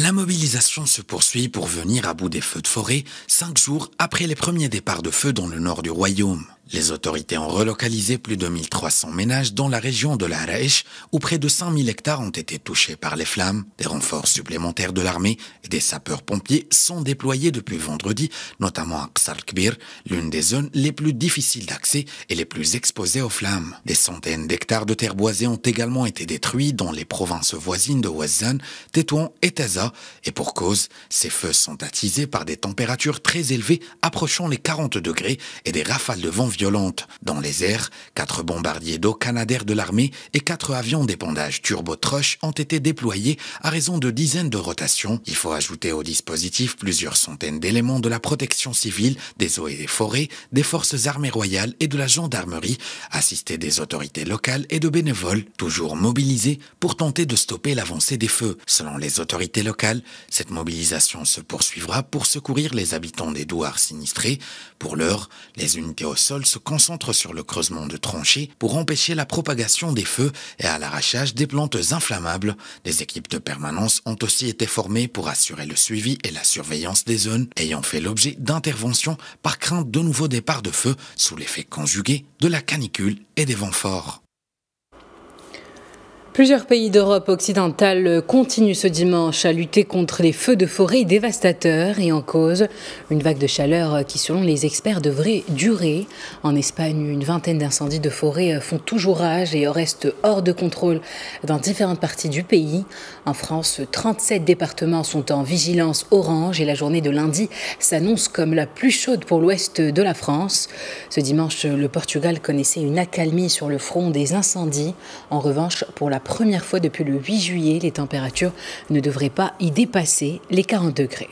La mobilisation se poursuit pour venir à bout des feux de forêt, 5 jours après les premiers départs de feu dans le nord du royaume. Les autorités ont relocalisé plus de 1300 ménages dans la région de la Haraïch, où près de 5000 hectares ont été touchés par les flammes. Des renforts supplémentaires de l'armée et des sapeurs-pompiers sont déployés depuis vendredi, notamment à Qsar Kbir, l'une des zones les plus difficiles d'accès et les plus exposées aux flammes. Des centaines d'hectares de terre boisée ont également été détruits dans les provinces voisines de Ouazzane, Tétouan et Taza. Et pour cause, ces feux sont attisés par des températures très élevées approchant les 40 degrés et des rafales de vent violentes. Dans les airs, 4 bombardiers d'eau canadaires de l'armée et 4 avions d'épandage turbo-trush ont été déployés à raison de dizaines de rotations. Il faut ajouter au dispositif plusieurs centaines d'éléments de la protection civile, des eaux et des forêts, des forces armées royales et de la gendarmerie, assistés des autorités locales et de bénévoles, toujours mobilisés pour tenter de stopper l'avancée des feux. Selon les autorités locales, cette mobilisation se poursuivra pour secourir les habitants des douars sinistrés. Pour l'heure, les unités au sol se concentrent sur le creusement de tranchées pour empêcher la propagation des feux et à l'arrachage des plantes inflammables. Des équipes de permanence ont aussi été formées pour assurer le suivi et la surveillance des zones ayant fait l'objet d'interventions par crainte de nouveaux départs de feu sous l'effet conjugué de la canicule et des vents forts. Plusieurs pays d'Europe occidentale continuent ce dimanche à lutter contre les feux de forêt dévastateurs et en cause une vague de chaleur qui, selon les experts, devrait durer. En Espagne, une vingtaine d'incendies de forêt font toujours rage et restent hors de contrôle dans différentes parties du pays. En France, 37 départements sont en vigilance orange et la journée de lundi s'annonce comme la plus chaude pour l'ouest de la France. Ce dimanche, le Portugal connaissait une accalmie sur le front des incendies. En revanche, pour la première fois depuis le 8 juillet, les températures ne devraient pas y dépasser les 40 degrés.